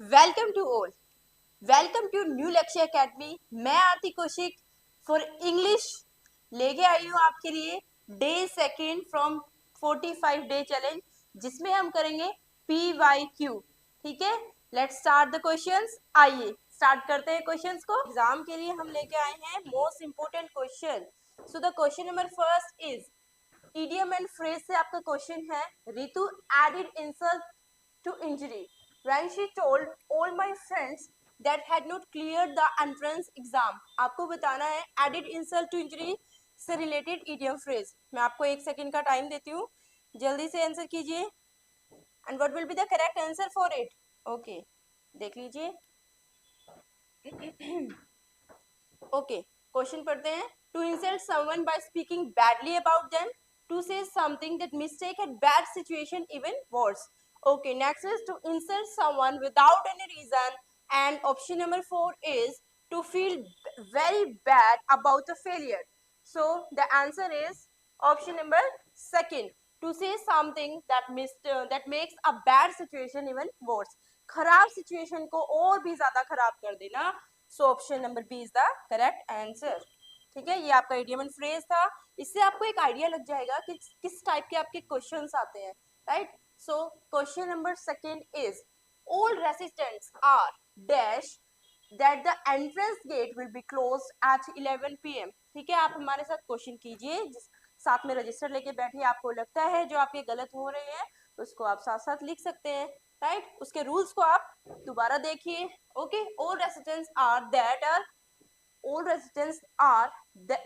Welcome to all, welcome to new Lakshya Academy. मैं Aarti Kaushik for English लेके आई हूँ आपके लिए day second from 45 day challenge, जिसमें हम करेंगे PYQ। ठीक है, लेट्स स्टार्ट द क्वेश्चंस। आइए स्टार्ट करते हैं क्वेश्चंस को। एग्जाम के लिए हम लेके आए हैं most important question. So the question number first is idiom and phrase से आपका क्वेश्चन है, Ritu added insult to injury when she told all my friends that had not cleared the entrance exam। आपको बताना है added insult to injury से related idiom phrase। मैं आपको 1 second का टाइम देती हूँ, जल्दी से आंसर कीजिए। And what will be the correct answer for it? Okay, देख लीजिए। ओके, क्वेश्चन पढ़ते हैं। To insult someone by speaking badly about them, to say something that mistake at bad situation even worse. Okay, next is to insult someone without any reason, and option number 4 is to feel very bad about a failure. So the answer is option number second, to say something that makes a bad situation even worse। खराब situation को और भी ज्यादा खराब कर देना। So option number B is the correct answer। ठीक है, ये आपका इडियम एंड फ्रेज था। इससे आपको एक आइडिया लग जाएगा कि किस टाइप के आपके क्वेश्चंस आते हैं, right. So question number second is all residents are dash that the entrance gate will be closed at 11 PM। ठीक है, आप हमारे साथ क्वेश्चन कीजिए, जिस साथ में रजिस्टर लेके बैठिए। आपको लगता है जो आपके गलत हो रहे हैं उसको आप साथ साथ लिख सकते हैं, राइट। उसके रूल्स को आप दोबारा देखिए। Okay, all residents are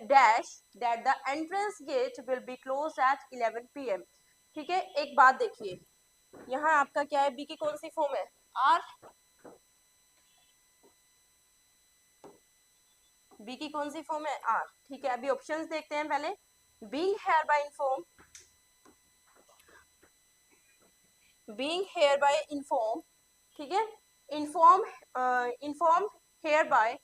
dash that the entrance gate will be closed at 11 PM। ठीक है, एक बात देखिए, यहाँ आपका क्या है, बी की कौन सी फॉर्म है? आर। बी की कौन सी फॉर्म है? आर। ठीक है, अभी ऑप्शंस देखते हैं पहले। Being hereby inform, being hereby inform, ठीक है। Inform, inform hereby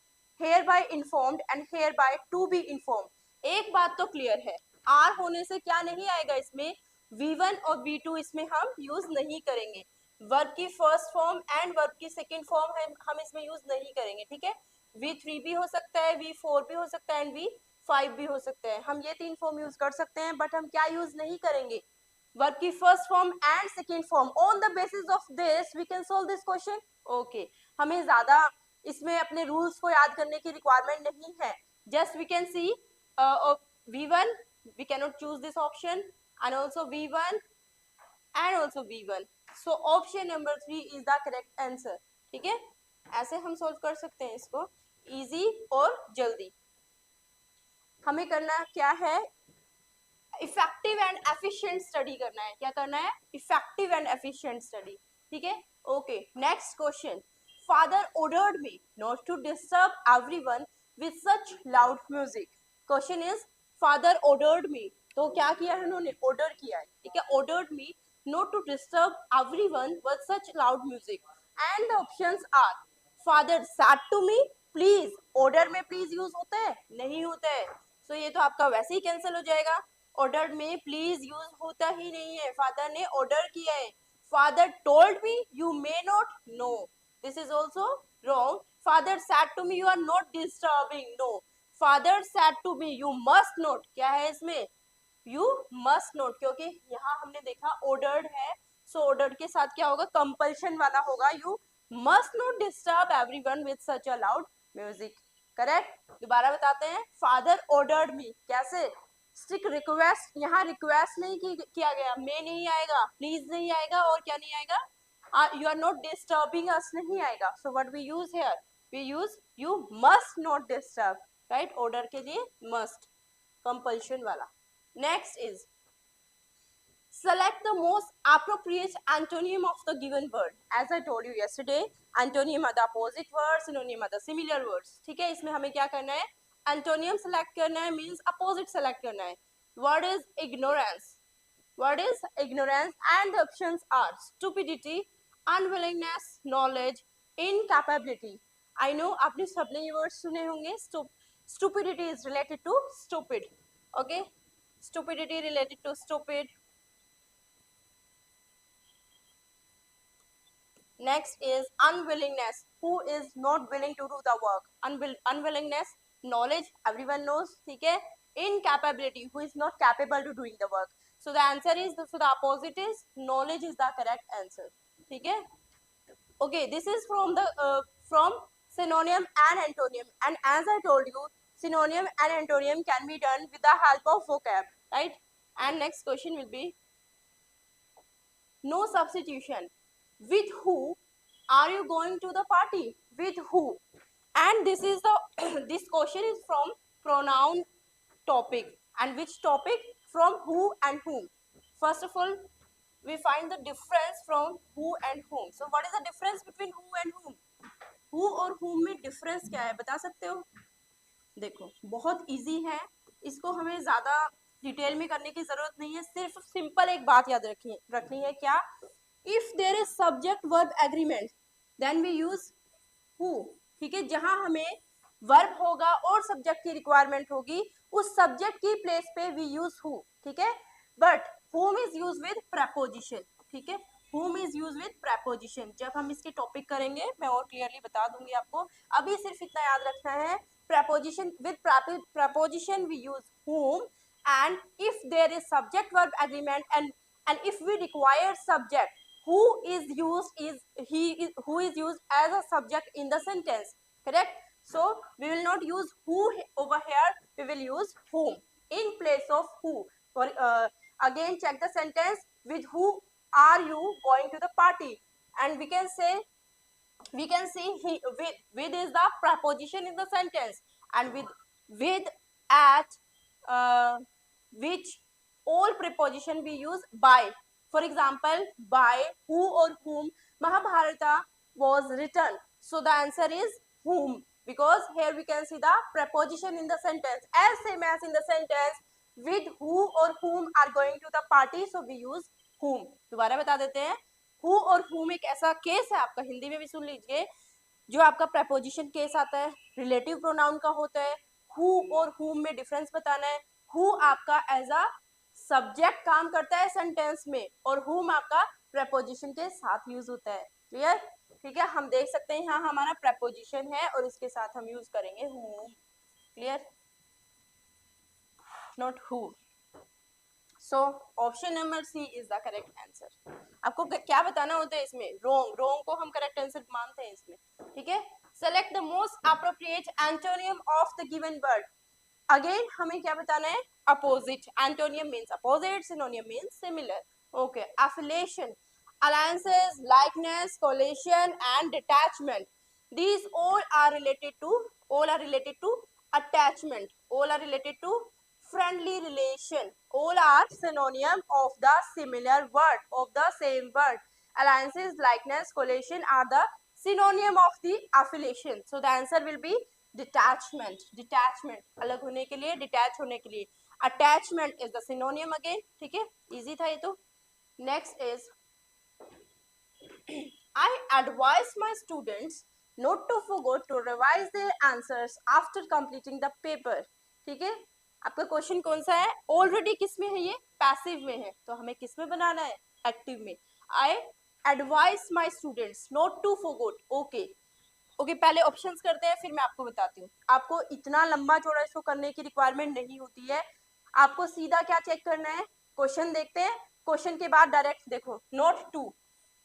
informed and hereby to be inform. एक बात तो क्लियर है, आर होने से क्या नहीं आएगा इसमें, V1 और V2 इसमें हम यूज नहीं करेंगे। वर्ब की फर्स्ट फॉर्म एंड वर्ब की सेकेंड फॉर्म हम इसमें यूज नहीं करेंगे। ठीक है, V3 भी हो सकता है, V4 भी हो सकता है एंड V5 भी हो सकता है। हम ये 3 फॉर्म यूज कर सकते हैं, बट हम क्या यूज नहीं करेंगे, वर्ब की first form and second form. On the basis of this we can solve this question. Okay, हमें ज्यादा इसमें अपने रूल्स को याद करने की रिक्वायरमेंट नहीं है। Just we can see V1, we cannot choose this option, and also V1 and also V1। so option number 3 is the correct answer। ठीक है, ऐसे हम सोल्व कर सकते हैं इसको इजी और जल्दी। हमें करना क्या है, इफेक्टिव एंड एफिशिएंट स्टडी करना है। क्या करना है? Effective and efficient study. ठीक है, okay, next question. Father ordered me not to disturb everyone with such loud music. Question is father ordered me, तो क्या किया है उन्होंने? ऑर्डर किया है। ठीक है, ordered me not to disturb everyone with such loud music, and the options are father said to me please. Order में प्लीज यूज होता है? नहीं होता है। सो ये तो आपका वैसे ही कैंसिल हो जाएगा। ऑर्डर में प्लीज यूज होता ही नहीं है, फादर ने ऑर्डर किया है। Father told me you may not no, this is also wrong. Father said to me you are not disturbing, no. Father said to me you must note, क्या है इसमें? You must note, क्योंकि यहाँ हमने देखा ordered है, सो ordered के साथ क्या होगा? कंपल्शन वाला होगा। You must not disturb everyone with such a loud music. Correct, दोबारा बताते हैं। फादर ऑर्डर्ड मी, कैसे? स्ट्रिक्ट रिक्वेस्ट, यहाँ रिक्वेस्ट नहीं किया गया, मे नहीं आएगा, प्लीज नहीं आएगा, और क्या नहीं आएगा? You are not disturbing us नहीं आएगा। So what we use here, we use you must not disturb, right. Order के लिए मस्ट, कंपल्शन वाला। Next is select the most appropriate antonym of the given word। as I told you yesterday, antonym are the opposite words, synonym are the similar words। ठीक है, इसमें हमें क्या करना है? एंटोनियम सेलेक्ट करना है, मीन्स अपोजिट सेलेक्ट करना है। Word is ignorance, word is ignorance, and the options are stupidity, unwillingness, knowledge, incapability. I know आपने सबने ये वर्ड सुने होंगे। Stupidity is related to stupid, okay, stupidity related to stupid. Next is unwillingness. Who is not willing to do the work? Unwillingness, knowledge, everyone knows, ठीक है. Incapability, who is not capable to doing the work. So the answer is, so the opposite is knowledge is the correct answer. ठीक है. Okay, this is from synonym and antonym, and as I told you, synonym and antonym can be done with the help of vocab, right? And next question will be no substitution. With who are you going to the party? With who? And this is the this question is from pronoun topic. And which topic? From who and whom. First of all, we find the difference from who and whom. So what is the difference between who and whom? Who और whom में difference क्या है, बता सकते हो? देखो, बहुत easy है, इसको हमें ज्यादा डिटेल में करने की जरूरत नहीं है. सिर्फ सिंपल एक बात याद रखनी है. क्या? If there is subject verb agreement then we use who. ठीक है, जहां हमें वर्ब होगा और सब्जेक्ट की रिक्वायरमेंट होगी, उस सब्जेक्ट की प्लेस पे वी यूज हु. ठीक है, but whom is use with preposition. ठीक है, whom is use with preposition. जब हम इसके टॉपिक करेंगे मैं और क्लियरली बता दूंगी आपको. अभी सिर्फ इतना याद रखना है, preposition with preposition we use whom, and if there is subject verb agreement and if we require subject, who is used as a subject in the sentence, correct? So we will not use who over here, we will use whom in place of who. For again check the sentence, with who are you going to the party, and we can see he, with is the preposition in the sentence, and with at which all preposition we use by. For example, by who or whom Mahabharata was written. So the answer is whom, because here we can see the preposition in the sentence, as same as in the sentence, with who or whom are going to the party, so we use whom. दोबारा बता देते हैं, who और whom एक ऐसा case है, आपका हिंदी में भी सुन लीजिए, जो आपका preposition केस आता है, relative pronoun का होता है. who और whom में difference बताना है. who आपका as a subject काम करता है sentence में, और whom आपका preposition के साथ use होता है. क्लियर? ठीक है, हम देख सकते हैं यहाँ हमारा preposition है और इसके साथ हम use करेंगे whom. Clear? Not who. So option number C is the correct answer. आपको क्या बताना होता है इसमें? wrong. wrong को हम correct answer मानते हैं इसमें. ठीक है, select the most appropriate antonym of the given word. Again हमें क्या बताना है? opposite. Antonym means opposite, synonym means similar. Okay, affiliation, alliances, likeness, coalition and detachment. These all are related to attachment. All are related to friendly relation. All are synonym of the similar word, of the same word. Alliances, likeness, coalition are the synonym of the affiliation. So the answer will be detachment. Detachment, अलग होने के लिए, detach होने के लिए. Attachment is the synonym again. ठीक है, easy था ये तो. Next is I advise my students not to forget to revise their answers after completing the paper. ठीक है, आपका क्वेश्चन कौन सा है? ऑलरेडी किस में है ये? पैसिव में है, तो हमें किस में बनाना है? एक्टिव में. I advise my students not to forget. Okay, पहले ऑप्शंस करते हैं, फिर मैं आपको बताती हूँ. आपको इतना लंबा चौड़ा इसको करने की रिक्वायरमेंट नहीं होती है. आपको सीधा क्या चेक करना है? क्वेश्चन देखते हैं, क्वेश्चन के बाद डायरेक्ट देखो नॉट टू.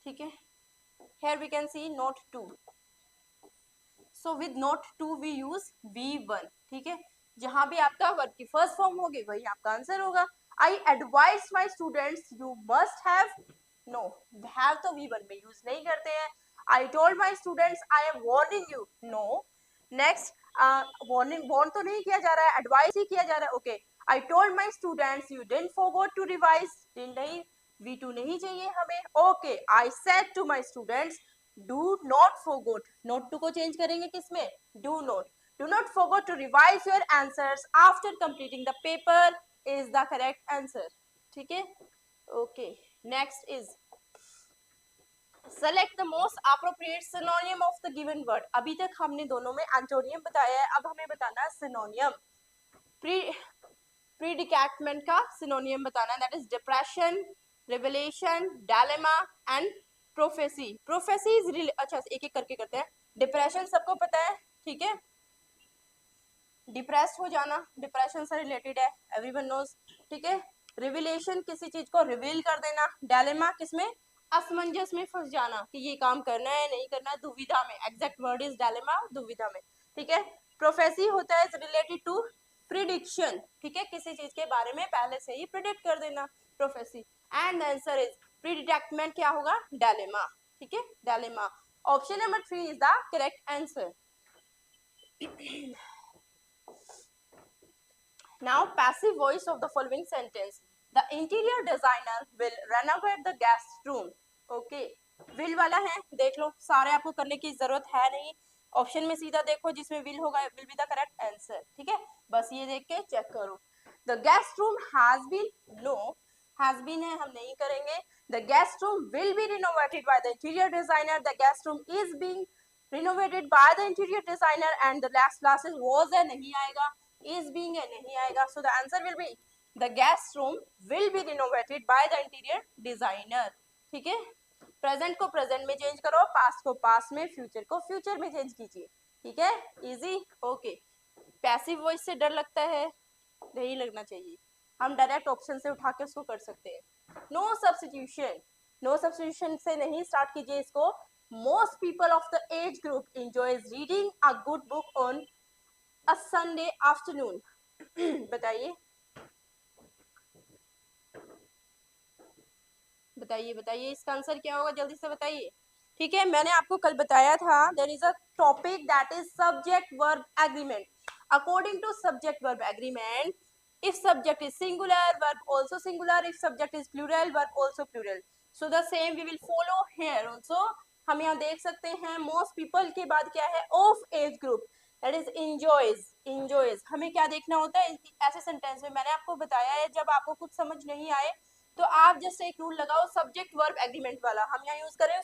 ठीक है, here we can see not to. So with not to we use V1. ठीक है, जहां भी आपका वर्ब की फर्स्ट फॉर्म होगी वही आपका आंसर होगा. I advise my students you must have. No, have तो V1 में यूज नहीं करते हैं. I told my students I am warning you. No. Next, warn तो नहीं किया जा रहा है, एडवाइस ही किया जा रहा है. Okay, I told my students you didn't forget to revise. नहीं, V2 नहीं चाहिए हमें. Okay, I said to my students do not forget. Not to को चेंज करेंगे किसमें? Do not. Do not forget to revise your answers after completing the paper is the correct answer. ठीक है, okay. Next is select the most appropriate synonym of the given word. अभी तक हमने दोनों में antonym बताया है, अब हमें बताना है synonym. Predicament का synonym बताना है, that is depression, revelation, dilemma and prophecy, prophecy is अच्छा एक एक करके करते हैं। डिप्रेशन सबको पता है, ठीक है, डिप्रेस्ड हो जाना, डिप्रेशन से रिलेटेड है, एवरीवन नोज, ठीक है। रिविलेशन, किसी चीज को रिवील कर देना। डायलेमा, किसमें, असमंजस में फंस जाना कि ये काम करना है नहीं करना, दुविधा में, एग्जैक्ट वर्ड इज डायलेमा, दुविधा में, ठीक है। प्रोफेसी होता है रिलेटेड टू प्रिडिक्शन, ठीक है, किसी चीज के बारे में पहले से ही प्रिडिक्ट कर देना, प्रोफेसी। एंड आंसर इज प्रीडिक्टमेंट, क्या होगा, डायलेमा, ठीक है, dilemma. Option number 3 is the correct answer. Now, passive voice of the following sentence. The interior designer will renovate the guest room. Okay. will वाला है, देख लो, सारे आपको करने की जरूरत है नहीं, ऑप्शन में सीधा देखो जिसमें will होगा, will be the correct answer, ठीक है, बस ये देख के चेक करो। The guest room has been, no, has been है, हम नहीं करेंगे। The guest room will be renovated by the interior designer. The guest room is being renovated by the interior designer and the last classes was है, नहीं आएगा, is being है, नहीं आएगा, so the answer will be the guest room will be renovated by the interior designer, ठीक है। Present को present में चेंज करो, पास्ट को पास्ट में, फ्यूचर को फ्यूचर में चेंज कीजिए, ठीक है, इजी, ओके। पैसिव वॉइस से डर लगता है, नहीं लगना चाहिए, हम डायरेक्ट ऑप्शन से उठा के उसको कर सकते हैं। नो सब्स्टिट्यूशन, नो सब्स्टिट्यूशन से नहीं स्टार्ट कीजिए इसको। Most people of the age group enjoys reading a good book on a Sunday afternoon. बताइए बताइए बताइए, इसका आंसर क्या होगा, जल्दी से बताइए, ठीक है। मैंने आपको कल बताया था there is a topic that is subject verb agreement. According to subject verb agreement, if subject is singular, verb also singular, if subject is plural, verb also plural, so the same we will follow here also। हम यहाँ देख सकते हैं most people के बाद क्या है, of age group, that is enjoys, enjoys। हमें क्या देखना होता है ऐसे सेंटेंस में, मैंने आपको बताया है जब आपको कुछ समझ नहीं आए तो आप जस्ट एक रूल लगाओ, सब्जेक्ट वर्ब एग्रीमेंट वाला, हम यहाँ यूज करें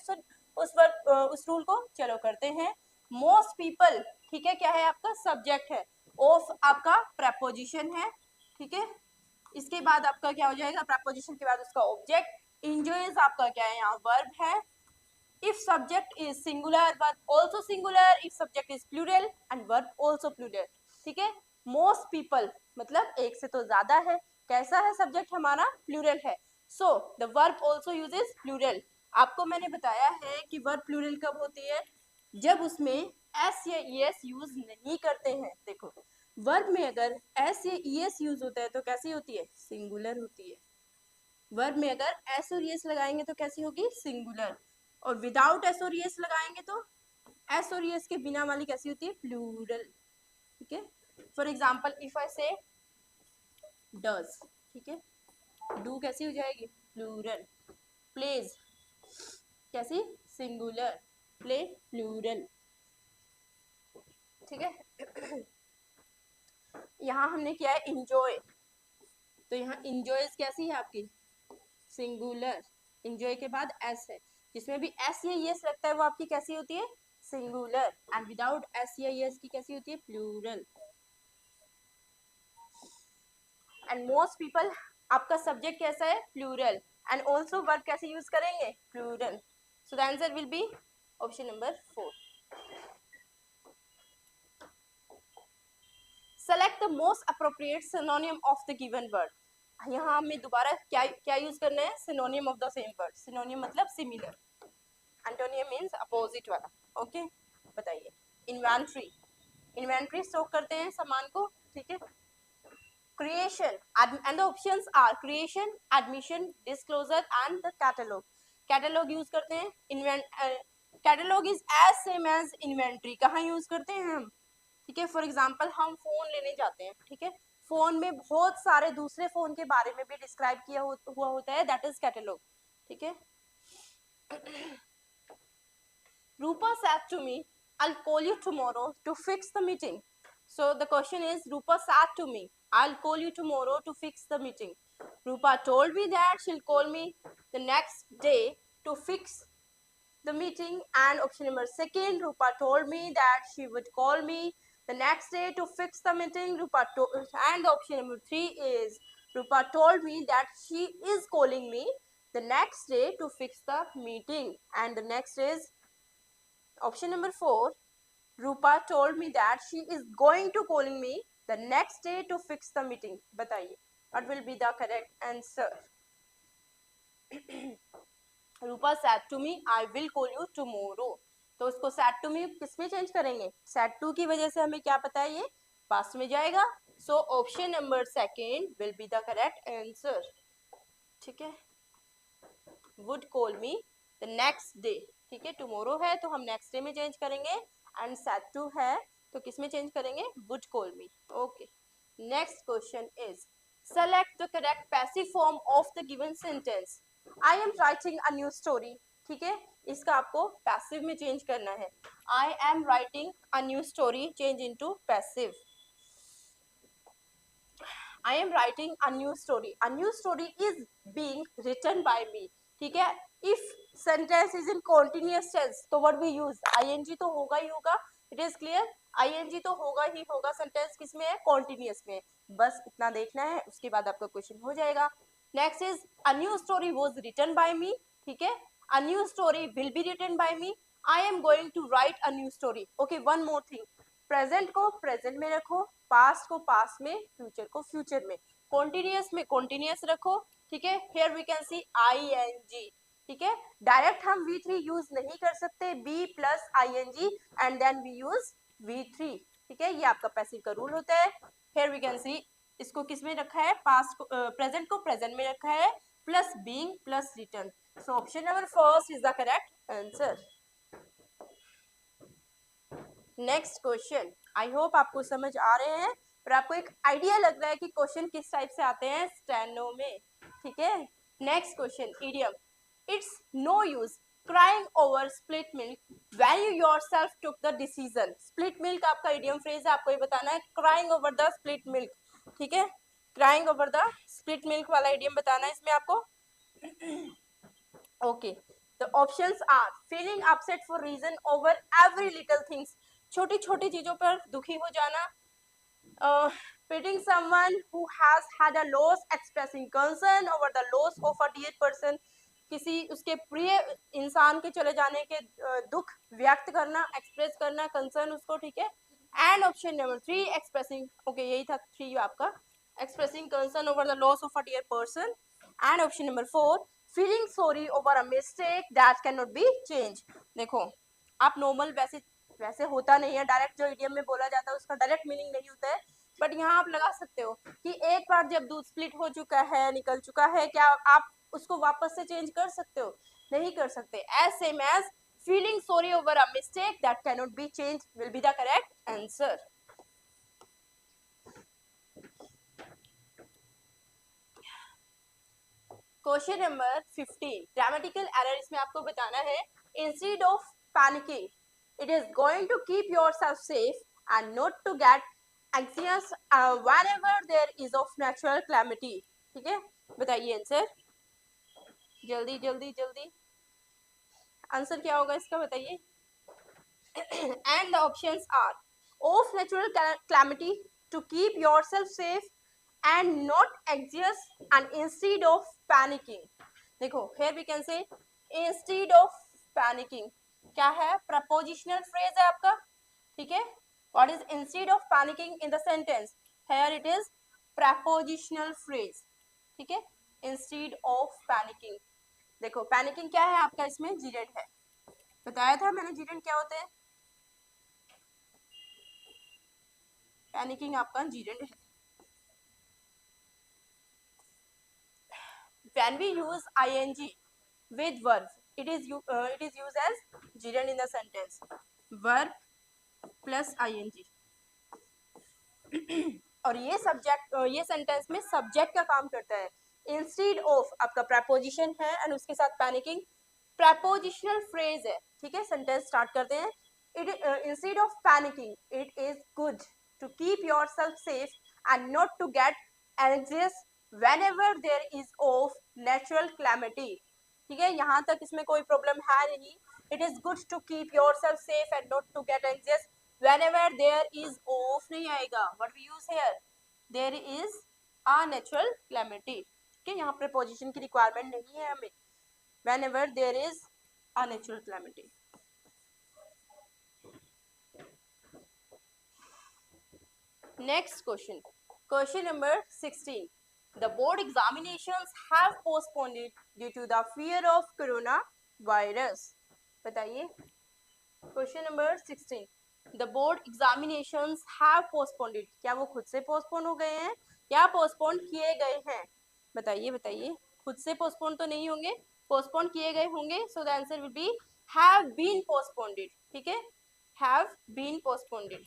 उस रूल को, चलो करते हैं। मोस्ट पीपल, ठीक है, क्या है आपका, सब्जेक्ट है, ऑफ आपका प्रेपोजिशन है, ठीक है, इसके बाद आपका क्या हो जाएगा, प्रेपोजिशन के बाद उसका ऑब्जेक्ट, एंजॉयज आपका क्या है यहाँ, वर्ब है। If subject is singular, verb also singular, if subject is plural and verb also plural, ठीक है। मोस्ट पीपल मतलब एक से तो ज्यादा है, कैसा है सब्जेक्ट हमारा, प्लूरल है, so the verb also uses plural. आपको मैंने बताया है कि वर्ब प्लूरल कब होती है, जब उसमें एस या ईएस यूज नहीं करते हैं। देखो वर्ब में अगर एस या ईएस यूज होता है तो कैसी होती है, सिंगुलर होती है। वर्ब में अगर एस और ईएस लगाएंगे तो कैसी होगी, सिंगुलर, और विदाउट एस और ईएस लगाएंगे तो एस और ईएस के बिना वाली कैसी होती है, प्लूरल, ठीक है। फॉर एग्जाम्पल इफ आई से डज, ठीक है, डू कैसी हो जाएगी, प्लूरल। प्लेज कैसी, सिंगुलर, प्ले प्लूरल, ठीक है। यहाँ हमने किया है इंजॉय, तो यहाँ इंजॉयज कैसी है आपकी, सिंगुलर, इंजॉय के बाद एस है, जिसमें भी एस या एस लगता है वो आपकी कैसी होती है, सिंगुलर, एंड विदाउट एस या एस की कैसी होती है, प्लूरल। एंड मोस्ट पीपल आपका सब्जेक्ट कैसा है, प्लूरल, एंड ऑल्सो वर्ब कैसे यूज करेंगे, plural, so the answer will be option number 4। Select the most appropriate synonym of the given word. यहाँ हमें दोबारा क्या क्या यूज करना है, synonym of the same word, synonym मतलब सिमिलर, एंटोनियम मींस अपोजिट वाला, ओके। बताइए, इन्वेंट्री, इन्वेंट्री स्टॉक करते हैं सामान को, ठीक है। Creation and the options are creation, admission, disclosure and the catalogue. Catalogue use करते हैं, catalogue is as same as inventory, कहाँ यूज करते हैं हम, ठीक है। फॉर एग्जाम्पल हम फोन लेने जाते हैं, ठीक है, फोन में बहुत सारे दूसरे फोन के बारे में भी डिस्क्राइब किया हुआ होता है, दैट इज कैटलॉग, ठीक है। Rupa said to me, I'll call you tomorrow to fix the meeting. So the question is, Rupa said to me, I'll call you tomorrow to fix the meeting. Rupa told me that she'll call me the next day to fix the meeting. And option number 2, Rupa told me that she would call me the next day to fix the meeting. And option number 3 is Rupa told me that she is calling me the next day to fix the meeting. And the next is option number 4. Rupa told me that she is going to calling me the next day to fix the meeting. बताइए what will be the correct answer? Rupa said to me I will call you tomorrow. तो उसको said to me किस में change करेंगे? said to की वजह से हमें क्या पता है, ये पास्ट में जाएगा. So option number 2 will be the correct answer. ठीक है, would call me the next day. ठीक है, tomorrow है तो हम next day में चेंज करेंगे, and said to है तो किस में चेंज करेंगे? would call me. Okay, next question is select the correct passive form of the given sentence. I am writing a new story. ठीक है, इसका आपको passive में चेंज करना है. I am writing a new story, change into passive. I am writing a new story. A new story is being written by me. ठीक है, if sentence is in continuous tense तो what we use? ing तो होगा ही होगा. It is clear? ing तो होगा ही होगा. sentence किस में है? continuous में. बस इतना देखना है, उसके बाद आपका क्वेश्चन हो जाएगा. Next is a new story was written by me. ठीक है, a new story will be written by me. I am going to write a new story. Okay, one more thing. Present को present में रखो, past को past में, future को future में, continuous में कॉन्टिन्यूअस रखो. ठीक है, here we can see ing. ठीक है, डायरेक्ट हम V3 यूज नहीं कर सकते, B plus ing and then we use V3. ठीक है, ये आपका पैसिव का रूल होता है. हियर वी कैन सी इसको किस में रखा है? पास्ट को प्रेजेंट को प्रेजेंट में रखा है, plus being plus return. So option number first is the correct answer. Next question, I hope आपको समझ आ रहे हैं, पर आपको एक आइडिया लग रहा है कि क्वेश्चन किस टाइप से आते हैं स्टेनो में. ठीक है, next question, idiom. It's no use crying over split milk when you yourself took the decision. Split milk आपका इडियम फ्रेज है, आपको ये बताना है. Crying over the split milk. ठीक है, crying over the split milk वाला इडियम बताना है इसमें आपको. Okay, the options are feeling upset for reason over every little things. छोटी छोटी चीजों पर दुखी हो जाना. pitying someone who has had a loss, expressing concern over the loss of a dear person. किसी उसके प्रिय इंसान के चले जाने के दुख व्यक्त करना, एक्सप्रेस करना, कंसर्न उसको. ठीक है, and option number 3 expressing. Okay, यही था 3 आपका, expressing concern over the loss of a dear person. And option number 4 feeling sorry over a mistake that can not be change. देखो, आप नॉर्मल वैसे होता नहीं है, डायरेक्ट जो इडियम में बोला जाता है उसका डायरेक्ट मीनिंग नहीं होता है, बट यहाँ आप लगा सकते हो कि एक बार जब दूध स्प्लिट हो चुका है, निकल चुका है, क्या आप उसको वापस से चेंज कर सकते हो? नहीं कर सकते. As same as feeling sorry over a mistake that can not be change will be the correct answer. Question number 15, grammatical error इसमें आपको बताना है. Instead of panicking, it is going to keep yourself safe and not to get anxious whenever there is of natural calamity. ठीक है, बताइए answer जल्दी जल्दी जल्दी. आंसर क्या होगा इसका बताइए. and the options are of natural calamity, to keep yourself safe and not anxious, and instead of panicking. देखो, here we can say instead of panicking क्या है? प्रपोजिशनल फ्रेज है आपका. ठीक है, what is instead of panicking in the sentence? Here it is prepositional phrase. ठीक है, instead of panicking. देखो, पैनिकिंग क्या है आपका? इसमें जीरेंट है, बताया था मैंने जीरेंट क्या होते हैं. पैनिकिंग आपका जीरेंट है. when we use ing with verb, it is used as gerund in the sentence. verb plus ing. और ये सब्जेक्ट, ये सेंटेंस में सब्जेक्ट का काम करता है. इंस्टेड ऑफ आपका प्रपोजिशन है एंड उसके साथ पैनिकिंग प्रपोजिशनल फ्रेज है. ठीक है, सेंटेंस स्टार्ट करते हैं. It instead of panicking, it is good to keep yourself safe and not to get anxious whenever there is of natural calamity. ठीक है, यहाँ तक इसमें कोई प्रॉब्लम है नहीं. it is good to keep yourself safe and not to get anxious whenever there is of नहीं आएगा. what we use here? there is a natural calamity. ठीक है, यहाँ प्रीपोजिशन की रिक्वायरमेंट नहीं है हमें, whenever there is a natural calamity. Next question, question number 16. The board examinations have postponed it due to the fear of coronavirus. बताइए, question number 16. The board examinations have postponed it. क्या वो खुद से postpone हो गए हैं या postpone किए गए हैं? बताइए बताइए, खुद से पोस्टपोन तो नहीं होंगे, पोस्टपोन किए गए होंगे. सो the answer will B have been postponed it. ठीक है, have been postponed it.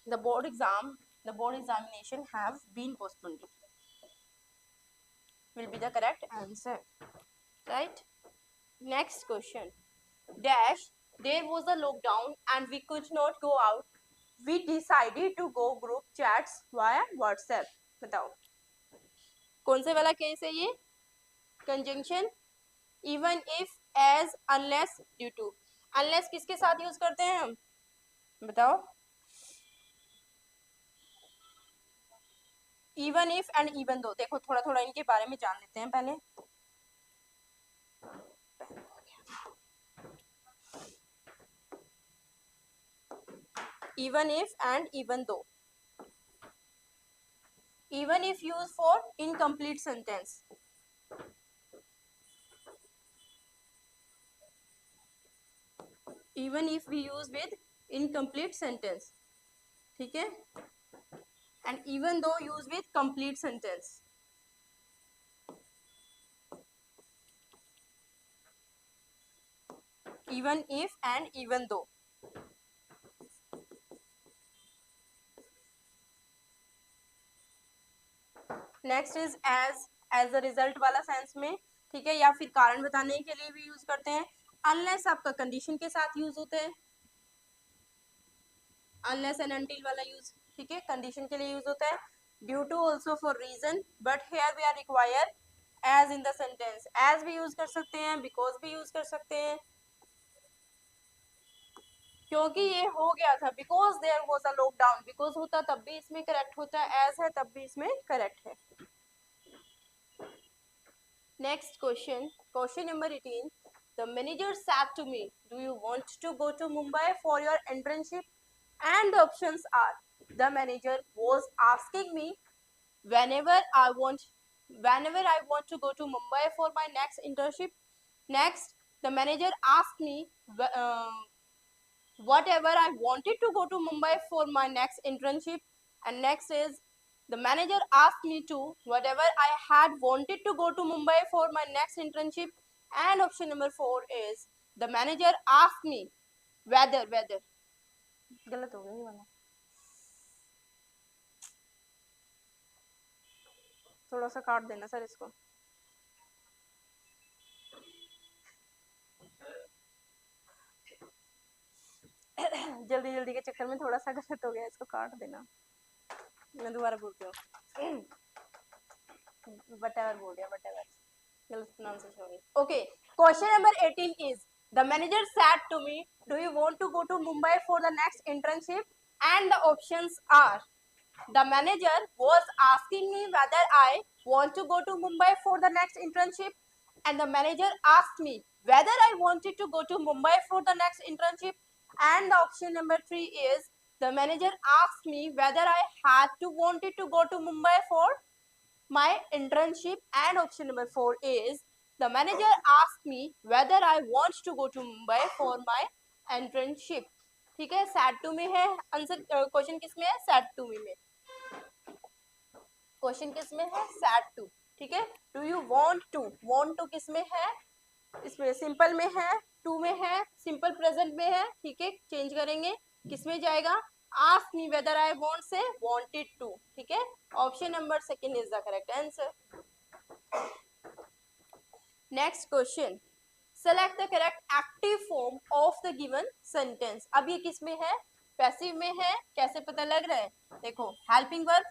The board examination have been postponed will be the correct answer, right? Next question, dash, there was a lockdown and we could not go out, we decided to go group chats via WhatsApp. बताओ कौन से वाला case है ये? Conjunction even if, as, unless, due to. unless किसके साथ use करते हैं हम? बताओ. इवन इफ एंड इवन दो. देखो थोड़ा थोड़ा इनके बारे में जान लेते हैं पहले. Even if and even though. Even if use for incomplete sentence. Even if we use with incomplete sentence. ठीक है, and even though used with complete sentence. Even if and even though. Next is as a result वाला sense में. ठीक है, या फिर कारण बताने के लिए भी यूज करते हैं. unless आपका कंडीशन के साथ यूज होते हैं. unless and until वाला यूज, ठीक है, कंडीशन के लिए यूज होता है. Due to also for reason, but here we are require as in the sentence. As भी यूज कर सकते हैं, बिकॉज भी यूज कर सकते हैं, क्योंकि ये हो गया था. Because there was a lockdown, because होता तब भी इसमें करेक्ट होता है, एज है तब भी इसमें करेक्ट है. Next question, question number 18. The manager said to me, do you want to go to Mumbai for your internship? And the options are, the manager was asking me whenever I want to go to Mumbai for my next internship. Next, the manager asked me whatever I wanted to go to Mumbai for my next internship. And next is, the manager asked me to whatever I had wanted to go to Mumbai for my next internship. And option number 4 is, the manager asked me whether. गलत हो गया ये वाला, थोड़ा सा काट देना sir इसको. जल्दी जल्दी के चक्कर में थोड़ा सा गलत हो गया, इसको काट देना. मैं दोबारा बोलती हूँ. whatever बोल दिया, whatever, गलत प्रोनाउंसिएशन होगी. Okay, question number 18 is, the manager said to me, do you want to go to Mumbai for the next internship? And the options are, the manager was asking me whether I want to go to Mumbai for the next internship. And the manager asked me whether I wanted to go to Mumbai for the next internship. And the option number 3 is, the manager asked me whether I had to wanted to go to Mumbai for my internship. And option number 4 is, the manager asked me whether I want to go to Mumbai for my internship. ठीक है, said to में है answer. Question किस में है? Said to में. Question किस में है? Said to. ठीक है, डू यू वांट टू किस में है? इसमें सिंपल में है, टू में है, सिंपल प्रेजेंट में है. ठीक है, चेंज करेंगे, किस में जाएगा? Ask me whether I want say wanted to. ठीक है, option number 2 is the correct answer. Next question, select the correct active form of the given sentence. अब ये किस में है? पैसिव में है. कैसे पता लग रहा है? देखो, हेल्पिंग वर्ब.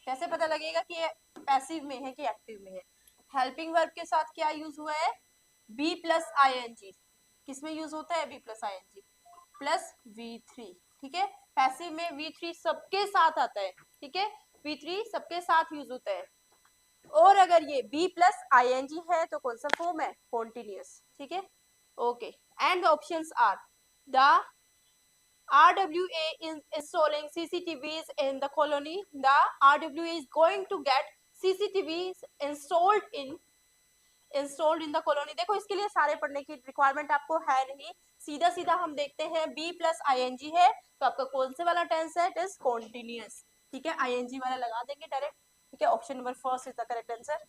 कैसे पता लगेगा कि ये पैसिव में है कि एक्टिव में है? हेल्पिंग वर्ब के साथ क्या यूज हुआ है? B plus I N G. किस में यूज होता है B plus I N G? Plus V3, ठीक है। पैसिव में V3 सबके साथ आता है, ठीक है, V3 सबके साथ यूज होता है। और अगर ये B प्लस ING है तो कौन सा फॉर्म है, कॉन्टिन्यूस, ठीक है। Okay, and the options are the RWA is installing CCTVs in the colony. The RWA is going to get CCTVs installed in the colony. देखो इसके लिए सारे पढ़ने की रिक्वायरमेंट आपको है नहीं, सीधा सीधा हम देखते हैं B प्लस ING है तो आपका कौन से वाला टेंस है, इट इज कॉन्टिन्यूस, ठीक है। ING वाला लगा देंगे डायरेक्ट, ठीक है। Option number first is the correct answer,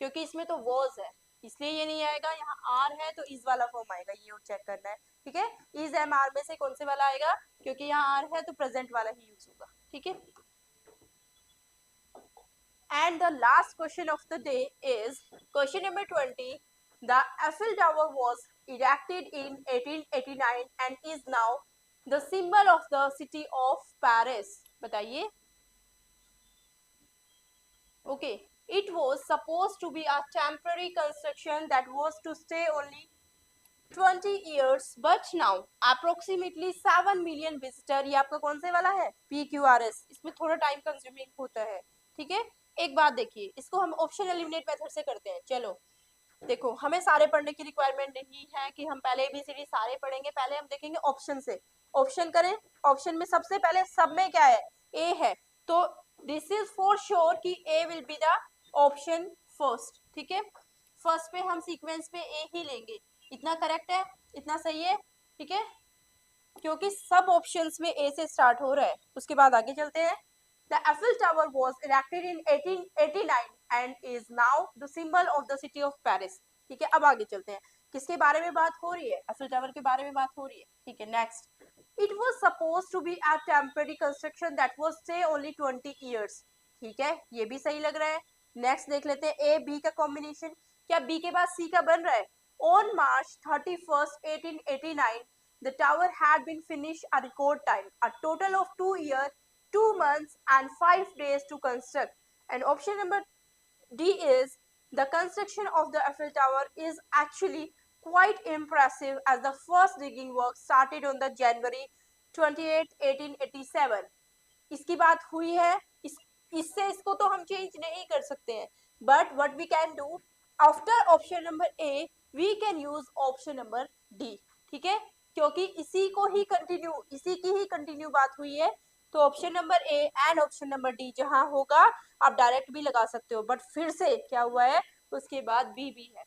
क्योंकि इसमें तो वॉज है इसलिए ये नहीं आएगा, यहाँ आर है तो इज वाला फॉर्म आएगा, ये चेक करना है, ठीक है। इज एम आर में से कौन से वाला आएगा, क्योंकि यहाँ आर है तो प्रेजेंट वाला ही यूज होगा, ठीक है। And the last question of the day is question number 20. The Eiffel tower was erected in 1889 and is now the symbol of the city of Paris. बताइए। Okay, it was supposed to be a temporary construction that was to stay only 20 years, but now approximately 7 million visitor. ये आपका कौन से वाला है, PQRS, इसमें थोड़ा time consuming होता है, ठीक है। एक बात देखिए, इसको हम ऑप्शन एलिमिनेट मेथड से करते हैं। चलो देखो, हमें सारे पढ़ने की रिक्वायरमेंट नहीं है कि हम पहले ABCD सारे पढ़ेंगे, पहले हम देखेंगे ऑप्शन से। ऑप्शन करें, ऑप्शन में सबसे पहले सब में क्या है, A है, तो दिस इज फॉर श्योर कि A will be the option first, ठीक है। फर्स्ट पे हम सीक्वेंस पे A ही लेंगे, इतना करेक्ट है, इतना सही है, ठीक है, क्योंकि सब ऑप्शंस में A से स्टार्ट हो रहा है। उसके बाद आगे चलते हैं। The Eiffel Tower was erected in 1889 and is now the symbol of the city of Paris. ठीक है, अब आगे चलते हैं, किसके बारे में बात हो रही है, Eiffel Tower के बारे में बात हो रही है, ठीक है। Next, it was supposed to be a temporary construction that was stay only 20 years. ठीक है, ये भी सही लग रहा है। नेक्स्ट देख लेते हैं A B का कॉम्बिनेशन, क्या B के बाद C का बन रहा है। On March 31st, 1889, the tower had been finished a record time, a total of 2 years, 2 months and 5 days to construct. And option number D is the construction of the Eiffel Tower is actually quite impressive as the first digging work started on the January 28, 1887. इसकी बात हुई है, इससे इसको तो हम change नहीं कर सकते हैं, but what we can do after option number A we can use option number D, ठीक है, क्योंकि इसी की ही कंटिन्यू बात हुई है, तो option number A and option number D जहां होगा आप डायरेक्ट भी लगा सकते हो, बट फिर से क्या हुआ है, उसके बाद B भी है,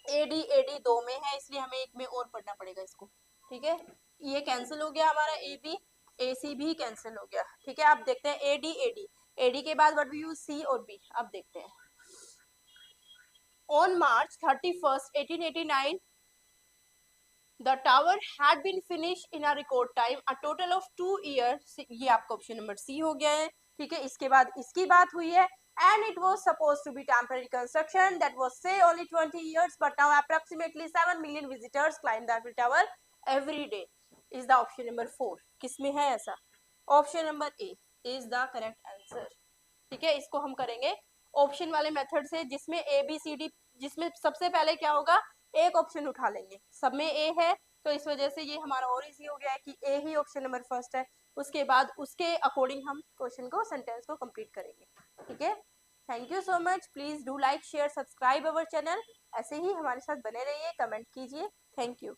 AD दो में है, इसलिए हमें एक में और पढ़ना पड़ेगा इसको, ठीक है। ये कैंसिल हो गया हमारा, AB AC भी कैंसिल हो गया, ठीक है। आप देखते हैं AD के बाद व्हाट वी यूज C और B। अब देखते हैं, on March 31st, 1889 the tower had been finished in a record time, a total of 2 years. ये आपका ऑप्शन नंबर C हो गया है, ठीक है। इसके बाद इसकी बात हुई है, and it was supposed to be temporary construction that was say only 20 years, but now approximately 7 million visitors climb the Eiffel Tower every day. Is the option number 4. किसमें है ऐसा, option number A is the correct answer, ठीक है। इसको हम करेंगे option वाले method से, जिसमें ABCD, जिसमें सबसे पहले क्या होगा, एक ऑप्शन उठा लेंगे, सब में A है तो इस वजह से ये हमारा और इजी हो गया है कि A he option number first है। उसके बाद उसके अकॉर्डिंग हम क्वेश्चन को, सेंटेंस को कंप्लीट करेंगे, ठीक है। Thank you so much, please do like share subscribe our channel, ऐसे ही हमारे साथ बने रहिए, कमेंट कीजिए, थैंक यू।